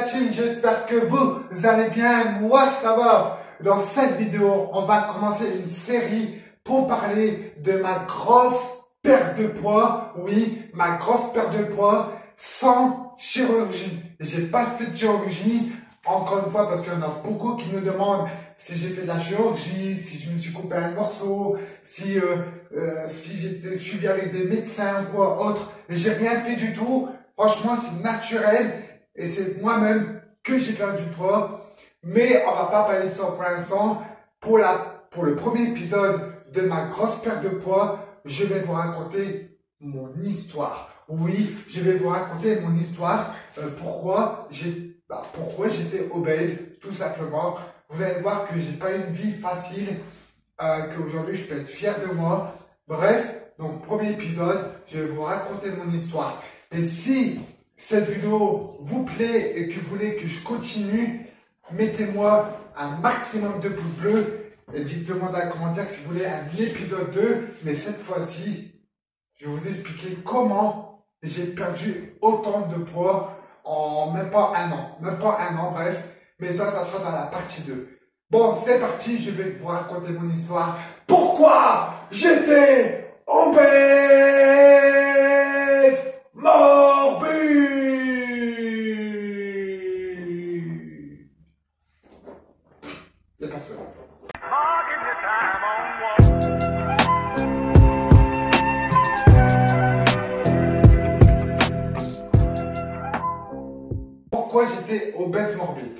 team, j'espère que vous allez bien, moi ça va. Dans cette vidéo, on va commencer une série pour parler de ma grosse perte de poids. Oui, ma grosse perte de poids sans chirurgie. J'ai pas fait de chirurgie, encore une fois, parce qu'il y en a beaucoup qui me demandent si j'ai fait de la chirurgie, si je me suis coupé un morceau, si j'étais suivi avec des médecins ou quoi autre. J'ai rien fait du tout. Franchement, c'est naturel et c'est moi-même que j'ai perdu du poids. Mais on va pas parler de ça pour l'instant. Pour le premier épisode de ma grosse perte de poids, je vais vous raconter mon histoire. Oui, je vais vous raconter mon histoire. Pourquoi j'étais obèse, tout simplement. Vous allez voir que j'ai pas une vie facile, qu'aujourd'hui je peux être fier de moi. Bref, donc premier épisode, je vais vous raconter mon histoire. Et si cette vidéo vous plaît et que vous voulez que je continue, mettez-moi un maximum de pouces bleus et dites-moi dans les commentaires si vous voulez un épisode 2. Mais cette fois-ci, je vais vous expliquer comment j'ai perdu autant de poids en même pas un an. Même pas un an, bref. Mais ça sera dans la partie 2. Bon, c'est parti, je vais vous raconter mon histoire. Pourquoi j'étais obèse morbide? Il n'y a personne. Pourquoi j'étais obèse morbide?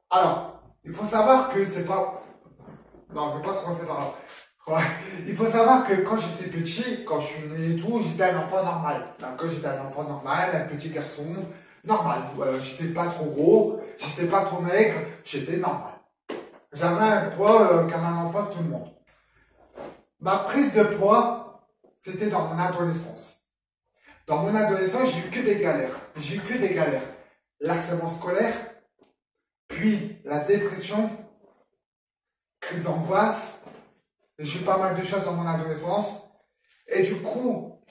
Alors, il faut savoir que c'est pas... Non, je ne vais pas commencer par là. Ouais. Il faut savoir que quand j'étais petit, quand je suis né et tout, j'étais un enfant normal. D'accord, j'étais un enfant normal, un petit garçon normal. J'étais pas trop gros, j'étais pas trop maigre, j'étais normal. J'avais un poids comme un enfant de tout le monde. Ma prise de poids, c'était dans mon adolescence. Dans mon adolescence, j'ai eu que des galères. J'ai eu que des galères. L'harcèlement scolaire, puis la dépression, crise d'angoisse. J'ai eu pas mal de choses dans mon adolescence. Et du coup,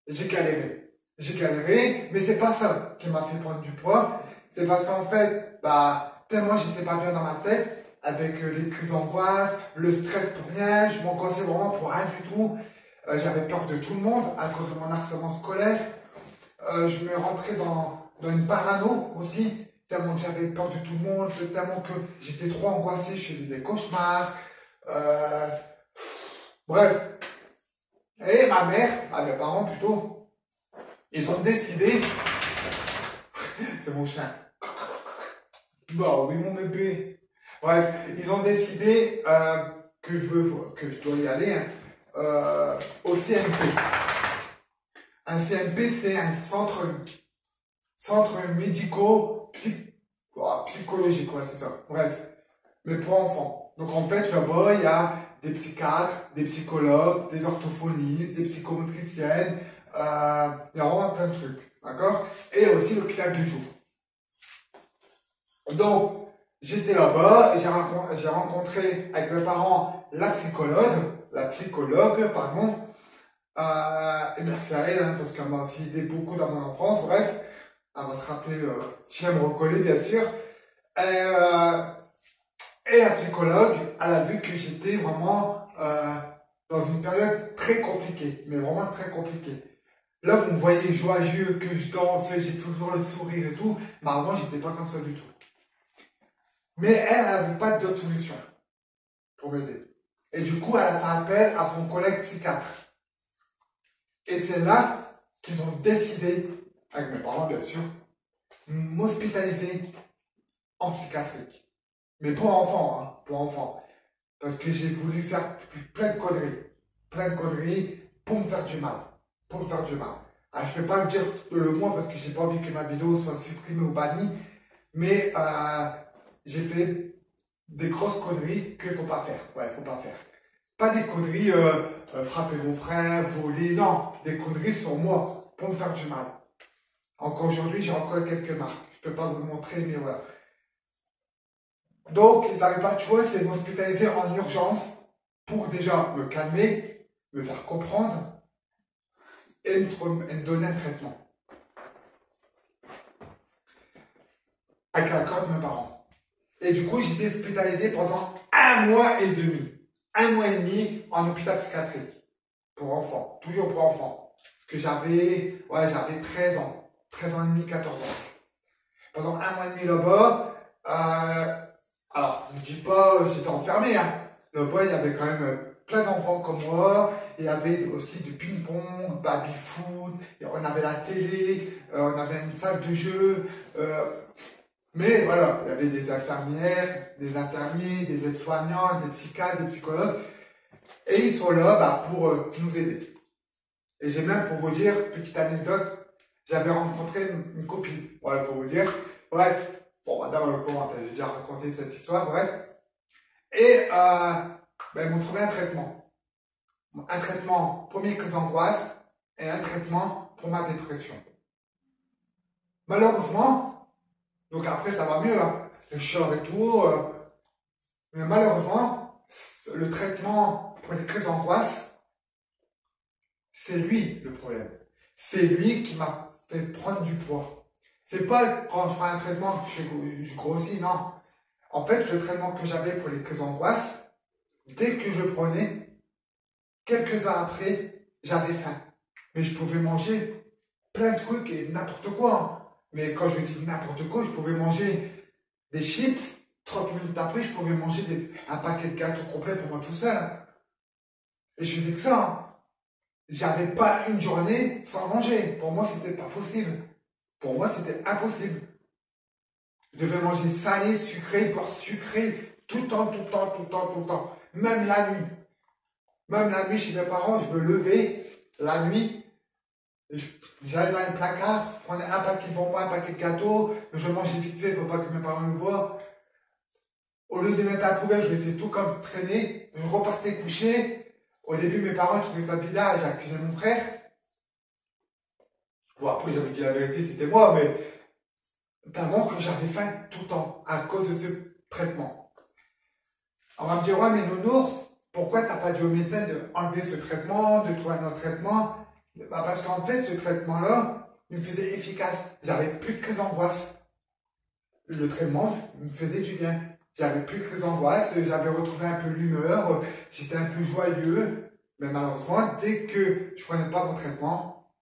j'ai galéré. J'ai galéré, mais c'est pas ça qui m'a fait prendre du poids. C'est parce qu'en fait, tellement j'étais pas bien dans ma tête, avec les crises d'angoisse, le stress pour rien, je m'angoissais vraiment pour rien du tout. J'avais peur de tout le monde à cause de mon harcèlement scolaire. Je me rentrais dans une parano aussi, tellement que j'avais peur de tout le monde, tellement que j'étais trop angoissé, je faisais des cauchemars. Bref. Et ma mère, mes parents plutôt, ils ont décidé, c'est mon chien. Bah oui mon bébé. Bref, ils ont décidé que je dois y aller au CMP. Un CMP, c'est un centre médico-psychologique, ouais, c'est ça. Bref, mais pour enfants. Donc en fait, là-bas, il y a des psychiatres, des psychologues, des orthophonistes, des psychomotriciennes, il y a vraiment plein de trucs, d'accord? Et aussi l'hôpital du jour. Donc, j'étais là-bas, j'ai rencontré avec mes parents la psychologue, pardon. Et merci à elle, parce qu'elle m'a aussi aidé beaucoup dans mon enfance. Bref, elle va se rappeler si elle me reconnaît, bien sûr. Et la psychologue, elle a vu que j'étais vraiment dans une période très compliquée, mais vraiment très compliquée. Là, vous me voyez joyeux, que je danse, j'ai toujours le sourire et tout, mais avant, j'étais pas comme ça du tout. Mais elle n'avait pas d'autre solution pour m'aider. Et du coup, elle a fait appel à son collègue psychiatre. Et c'est là qu'ils ont décidé, avec mes parents bien sûr, m'hospitaliser en psychiatrique. Mais pour enfants, hein, pour enfants. Parce que j'ai voulu faire plein de conneries pour me faire du mal. Pour me faire du mal. Alors, je ne peux pas le dire le mot parce que j'ai pas envie que ma vidéo soit supprimée ou bannie. Mais j'ai fait des grosses conneries qu'il ne faut pas faire. Ouais, faut pas faire. Pas des conneries, frapper mon frère, voler, non. Des conneries sur moi, pour me faire du mal. Encore aujourd'hui, j'ai encore quelques marques. Je ne peux pas vous le montrer, mais voilà. Donc, ils n'avaient pas de choix, c'est de m'hospitaliser en urgence pour déjà me calmer, me faire comprendre et me donner un traitement. avec l'accord de mes parents. Et du coup, j'étais hospitalisé pendant 1 mois et demi. 1 mois et demi en hôpital psychiatrique. Pour enfants. Toujours pour enfants. Parce que j'avais 13 ans. 13 ans et demi, 14 ans. Pendant 1 mois et demi là-bas, alors, je dis pas, j'étais enfermé, hein. Là-bas, il y avait quand même plein d'enfants comme moi. Il y avait aussi du ping-pong, baby-foot, on avait la télé, on avait une salle de jeu. Mais voilà, il y avait des infirmières, des infirmiers, des aides-soignants, des psychiatres, des psychologues. Et ils sont là pour nous aider. Et j'ai même, pour vous dire, petite anecdote, j'avais rencontré une copine. Voilà, pour vous dire. Bref, bon, madame, le courant, j'ai déjà raconté cette histoire, bref. Et ils m'ont trouvé un traitement. Un traitement pour mes crises d'angoisse et un traitement pour ma dépression. Malheureusement, donc après ça va mieux, hein, je sors et tout, mais malheureusement, le traitement pour les crises d'angoisse, c'est lui le problème. C'est lui qui m'a fait prendre du poids. C'est pas quand je prends un traitement que je grossis, non. En fait, le traitement que j'avais pour les crises d'angoisse, dès que je prenais, quelques heures après, j'avais faim. Mais je pouvais manger plein de trucs et n'importe quoi, hein. Mais quand je dis n'importe quoi, je pouvais manger des chips. 30 minutes après, je pouvais manger un paquet de gâteaux complet pour moi tout seul. Et je faisais que ça, hein. J'avais pas une journée sans manger. Pour moi, c'était pas possible. Pour moi, c'était impossible. Je devais manger salé, sucré, voire sucré, tout le temps, tout le temps, tout le temps, tout le temps. Même la nuit. Même la nuit, chez mes parents, je me levais la nuit. J'allais dans le placard, je prenais un paquet de bonbons, un paquet de gâteaux, je mangeais vite fait pour pas que mes parents me voient. Au lieu de mettre à la poubelle, je laissais tout comme traîner. Je repartais coucher. Au début, mes parents trouvaient ça bizarre, j'ai accusé mon frère. Bon, après, j'avais dit la vérité, c'était moi, mais tellement que j'avais faim tout le temps à cause de ce traitement. On va me dire, ouais, mais nounours, pourquoi t'as pas dit au médecin d'enlever ce traitement, de trouver un autre traitement? Parce qu'en fait, ce traitement-là, il me faisait efficace. J'avais plus de crise d'angoisse. Le traitement me faisait du bien. J'avais plus de crise d'angoisse, j'avais retrouvé un peu l'humeur, j'étais un peu joyeux. Mais malheureusement, dès que je prenais pas mon traitement,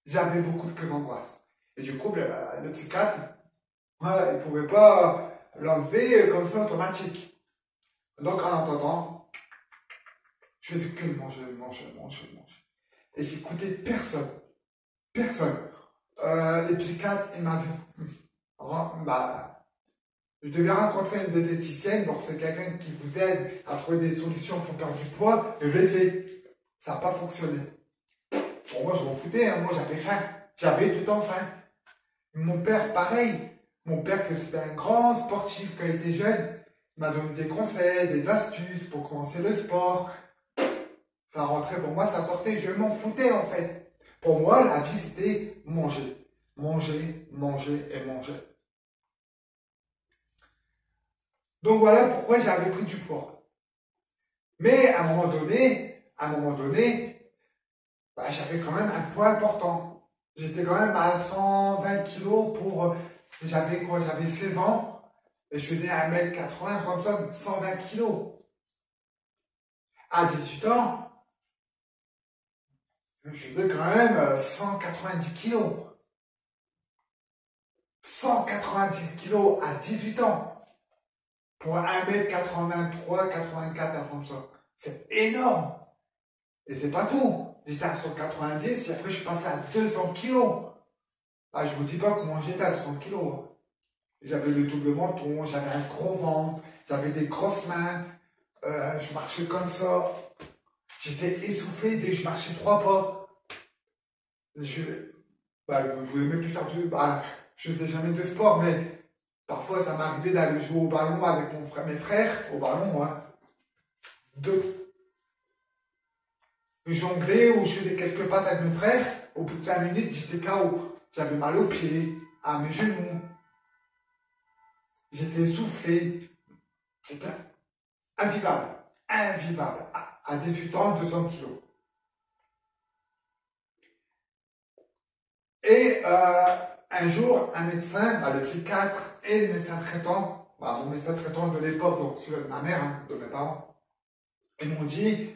j'avais beaucoup de crise d'angoisse. Et du coup, le psychiatre, voilà, il pouvait pas l'enlever comme ça automatique. Donc, en attendant, je faisais que manger. Et j'écoutais personne. Personne. Les psychiatres, ils m'avaient... je devais rencontrer une diététicienne, donc c'est quelqu'un qui vous aide à trouver des solutions pour perdre du poids. Et je l'ai fait. Ça n'a pas fonctionné. Bon, moi, je m'en foutais, hein. Moi, j'avais faim. J'avais tout le temps faim. Mon père, pareil. Mon père, que c'était un grand sportif quand il était jeune, m'a donné des conseils, des astuces pour commencer le sport. Ça rentrait pour moi, ça sortait, je m'en foutais en fait. Pour moi, la vie c'était manger. Manger, manger et manger. Donc voilà pourquoi j'avais pris du poids. Mais à un moment donné, j'avais quand même un poids important. J'étais quand même à 120 kilos pour... J'avais 16 ans. Et je faisais 1m80, comme ça, 120 kilos. À 18 ans, je faisais quand même 190 kilos. 190 kilos à 18 ans. Pour 1m83, 84, comme ça. C'est énorme. Et c'est pas tout. J'étais à 190 et après je suis passé à 200 kilos. Ah, je vous dis pas comment j'étais à 200 kilos. J'avais le double menton, j'avais un gros ventre, j'avais des grosses mains. Je marchais comme ça. J'étais essoufflé dès que je marchais 3 pas. Je ne pouvais même plus faire je faisais jamais de sport, mais parfois ça m'arrivait d'aller jouer au ballon avec mes frères, au ballon, moi. Je jonglais ou je faisais quelques passes avec mes frères. Au bout de 5 minutes, j'étais KO. J'avais mal aux pieds, à mes genoux. J'étais essoufflé. C'était invivable. Invivable. À 18 ans, 200 kilos. Et Un jour, un médecin, le psychiatre et le médecin traitant, mon médecin traitant de l'époque, donc celui de ma mère, de mes parents, ils m'ont dit,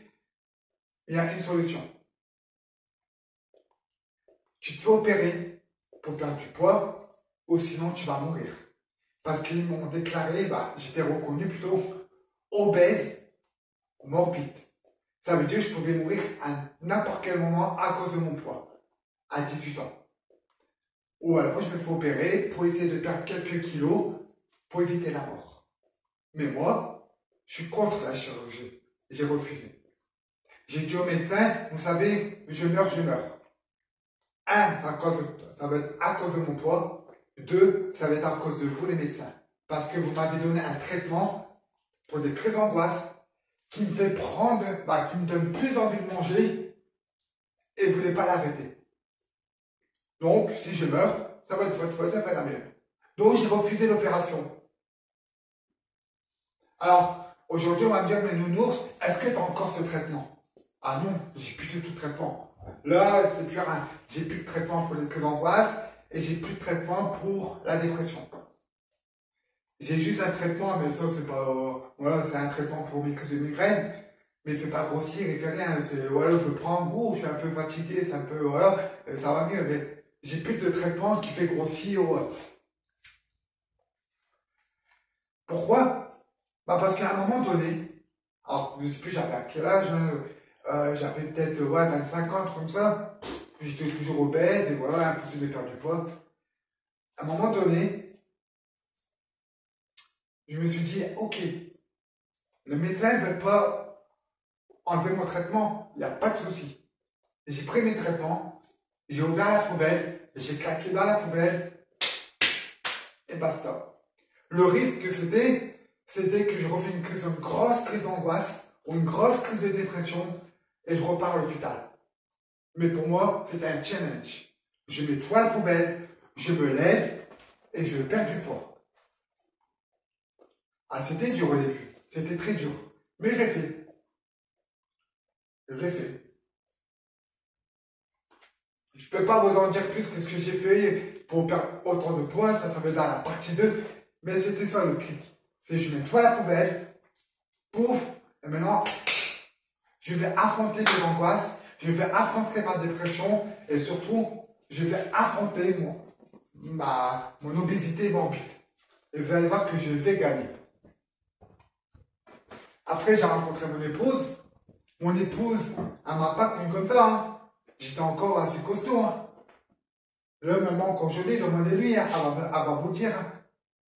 il y a une solution. Tu te fais opérer pour perdre du poids, ou sinon tu vas mourir. Parce qu'ils m'ont déclaré, j'étais reconnu plutôt obèse, morbide. Ça veut dire que je pouvais mourir à n'importe quel moment à cause de mon poids, à 18 ans. Ou alors je me fais opérer pour essayer de perdre quelques kilos pour éviter la mort. Mais moi, je suis contre la chirurgie. J'ai refusé. J'ai dit au médecin, vous savez, je meurs, je meurs. Un, ça va être à cause de mon poids. Deux, ça va être à cause de vous, les médecins. Parce que vous m'avez donné un traitement pour des crises d'angoisse qui me fait prendre, qui me donne plus envie de manger et vous ne voulez pas l'arrêter. Donc, si je meurs, ça va être votre faute, ça va être la mienne. Donc, j'ai refusé l'opération. Alors, aujourd'hui, on va me dire, mais nounours, est-ce que tu as encore ce traitement? Ah non, j'ai plus du tout de traitement. Là, c'est plus rien. J'ai plus de traitement pour les crises d'angoisse et j'ai plus de traitement pour la dépression. J'ai juste un traitement, mais ça, c'est pas. Voilà, c'est un traitement pour mes crises de migraine, mais il ne fait pas grossir, il ne fait rien. C'est, voilà, je prends un goût, je suis un peu fatigué, c'est un peu. Voilà, ça va mieux, mais j'ai plus de traitement qui fait grossir. Voilà. Pourquoi? Parce qu'à un moment donné, alors, je ne sais plus, j'avais à quel âge, j'avais peut-être 25 ans, comme ça. J'étais toujours obèse et voilà, impossible de perdre du poids. À un moment donné, je me suis dit, ok, le médecin ne veut pas enlever mon traitement, il n'y a pas de souci. J'ai pris mes traitements, j'ai ouvert la poubelle, j'ai claqué dans la poubelle et basta. Le risque que c'était que je refais une grosse crise d'angoisse ou une grosse crise de dépression et je repars à l'hôpital. Mais pour moi, c'était un challenge. Je mets tout à la poubelle, je me lève et je perds du poids. Ah, c'était dur au début. C'était très dur. Mais je l'ai fait. Je l'ai fait. Je ne peux pas vous en dire plus que ce que j'ai fait pour perdre autant de poids. Ça va être dans la partie 2. Mais c'était ça le clic. C'est je mets tout à la poubelle. Pouf. Et maintenant, je vais affronter mes angoisses. Je vais affronter ma dépression. Et surtout, je vais affronter mon obésité morbide. Et vous allez voir que je vais gagner. Après, j'ai rencontré mon épouse. Mon épouse, elle m'a pas connu comme ça. Hein. J'étais encore assez costaud. Hein. Là, maman, quand je l'ai, demandez-lui. Hein, elle va vous dire. Hein.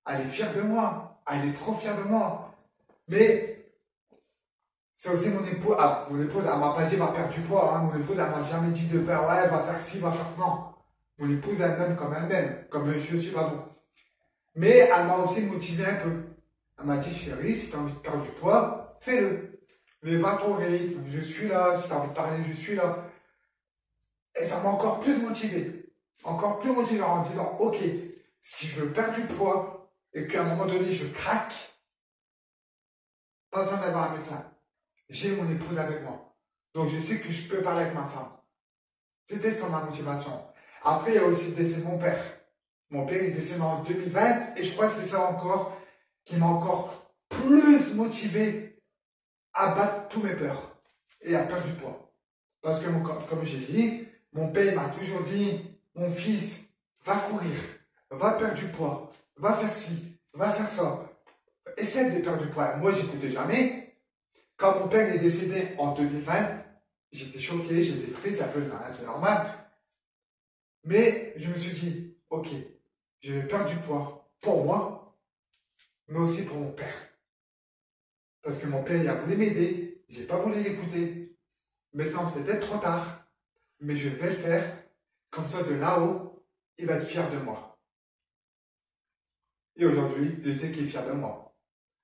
Elle est fière de moi. Elle est trop fière de moi. Mais, c'est aussi mon épouse. Ah, mon épouse, elle m'a pas dit, va perdre du poids. Hein. Mon épouse, elle m'a jamais dit de faire, ouais, va faire ci, va faire non. Mon épouse, elle m'aime comme elle m'aime. Comme je suis, pardon. Mais, elle m'a aussi motivé un peu. Elle m'a dit, chérie, si tu as envie de perdre du poids, fais-le. Mais va ton rythme, je suis là, si tu as envie de parler, je suis là. Et ça m'a encore plus motivé. Encore plus motivé en disant, ok, si je veux perdre du poids et qu'à un moment donné je craque, pas besoin d'avoir un médecin. J'ai mon épouse avec moi. Donc je sais que je peux parler avec ma femme. C'était ça ma motivation. Après, il y a aussi le décès de mon père. Mon père est décédé en 2020 et je crois que c'est ça encore qui m'a encore plus motivé à battre tous mes peurs et à perdre du poids. Parce que, comme j'ai dit, mon père m'a toujours dit, mon fils, va courir, va perdre du poids, va faire ci, va faire ça. Essaie de perdre du poids. Moi, j'écoutais jamais. Quand mon père est décédé en 2020, j'étais choqué, j'étais triste, un peu, c'est normal. Mais je me suis dit, ok, je vais perdre du poids pour moi, mais aussi pour mon père. Parce que mon père, il a voulu m'aider, j'ai pas voulu l'écouter. Maintenant, c'est peut-être trop tard, mais je vais le faire. Comme ça, de là-haut, il va être fier de moi. Et aujourd'hui, je sais qu'il est fier de moi.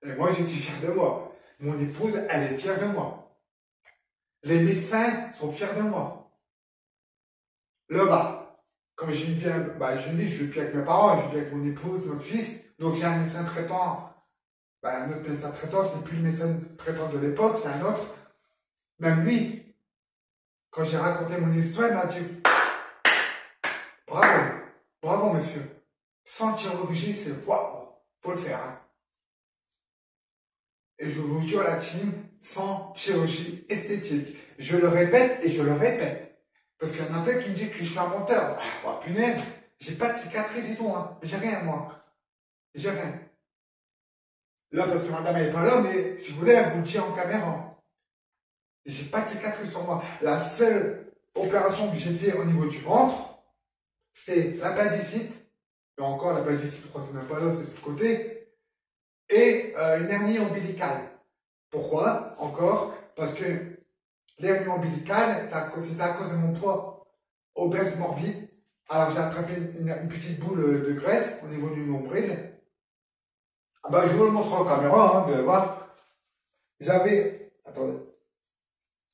Et moi, je suis fier de moi. Mon épouse, elle est fière de moi. Les médecins sont fiers de moi. Là-bas, comme je vis, je vis plus avec mes parents, je vis avec mon épouse, notre fils. Donc, j'ai un médecin traitant. Un autre médecin traitant, c'est plus le médecin traitant de l'époque, c'est un autre. Même lui, quand j'ai raconté mon histoire, il m'a dit bravo, bravo monsieur. Sans chirurgie, c'est waouh. Faut le faire. Hein. Et je vous jure la team, sans chirurgie esthétique. Je le répète et je le répète. Parce qu'il y en a plein qui me disent que je suis un menteur. Oh, punaise, j'ai pas de cicatrices et tout. Hein. J'ai rien, moi. J'ai rien. Là, parce que madame elle est pas là, mais si vous voulez, elle vous le dit en caméra. J'ai pas de cicatrices sur moi. La seule opération que j'ai fait au niveau du ventre, c'est l'appendicite. Et encore, l'appendicite, je crois que c'est même pas là, c'est de ce côté. Et une hernie ombilicale. Pourquoi? Encore, parce que l'hernie ombilicale, c'était à cause de mon poids obèse morbide. Alors j'ai attrapé une petite boule de graisse au niveau du nombril. Ah bah, je vous le montre en caméra, hein, vous allez voir. J'avais... Attendez.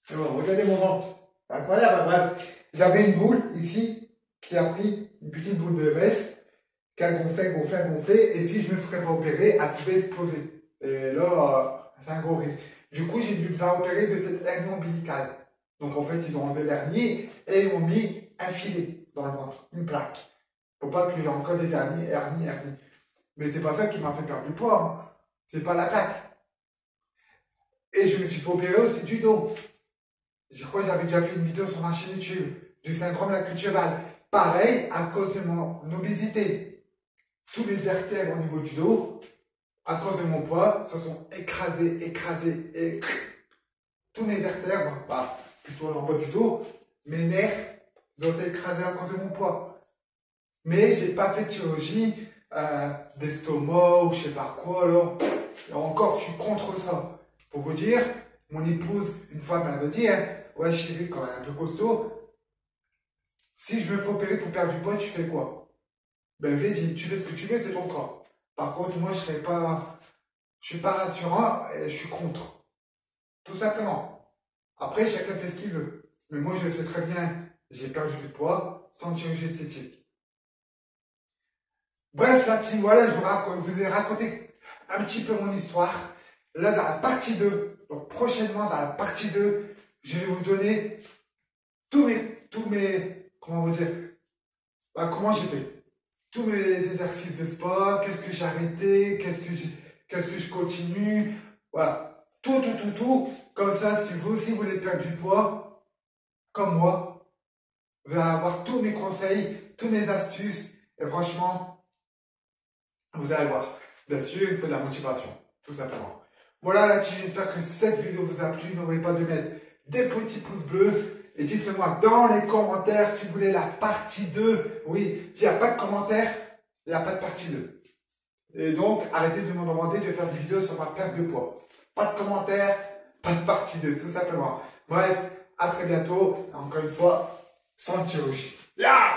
Regardez mon ventre. C'est incroyable, bref. J'avais une boule ici qui a pris une petite boule de graisse qui a gonflé. Et si je ne me ferais pas opérer, elle pouvait exploser. Et là, c'est un gros risque. Du coup, j'ai dû me faire opérer de cette hernie ombilicale. Donc en fait, ils ont enlevé l'hernie et ils m'ont mis un filet dans le ventre, une plaque. Faut pas qu'il y ait encore des hernies. Mais c'est pas ça qui m'a fait perdre du poids. Hein. C'est pas l'attaque. Et je me suis fait opérer aussi du dos. Je crois que j'avais déjà fait une vidéo sur ma chaîne YouTube du syndrome de la queue de cheval. Pareil, à cause de mon obésité. Tous les vertèbres au niveau du dos, à cause de mon poids, se sont écrasés. Et tous mes vertèbres, bah, plutôt en bas du dos, mes nerfs ont été écrasés à cause de mon poids. Mais j'ai pas fait de chirurgie d'estomac ou je sais pas quoi. Alors, et encore, je suis contre ça. Pour vous dire, mon épouse, une fois, m'avait dit, hein, ouais, chérie, quand elle est un peu costaud, si je me fais opérer pour perdre du poids, tu fais quoi? Ben, je lui ai dit, tu fais ce que tu veux, c'est ton corps. Par contre, moi, je suis pas rassurant et je suis contre. Tout simplement. Après, chacun fait ce qu'il veut. Mais moi, je sais très bien, j'ai perdu du poids sans chirurgie esthétique. Bref, la team, voilà, je vous ai raconté un petit peu mon histoire. Là, dans la partie 2, donc prochainement, dans la partie 2, je vais vous donner tous mes, comment vous dire, bah, comment j'ai fait. Tous mes exercices de sport, qu'est-ce que j'ai arrêté, qu'est-ce que je continue, voilà. Tout. Comme ça, si vous aussi voulez perdre du poids, comme moi, vous allez avoir tous mes conseils, toutes mes astuces, et franchement, vous allez voir. Bien sûr, il faut de la motivation, tout simplement. Voilà la team, j'espère que cette vidéo vous a plu. N'oubliez pas de mettre des petits pouces bleus. Et dites-le moi dans les commentaires si vous voulez la partie 2. Oui, s'il n'y a pas de commentaires, il n'y a pas de partie 2. Et donc, arrêtez de me demander de faire des vidéos sur ma perte de poids. Pas de commentaires, pas de partie 2, tout simplement. Bref, à très bientôt. Encore une fois, sans chirurgie. Yeah!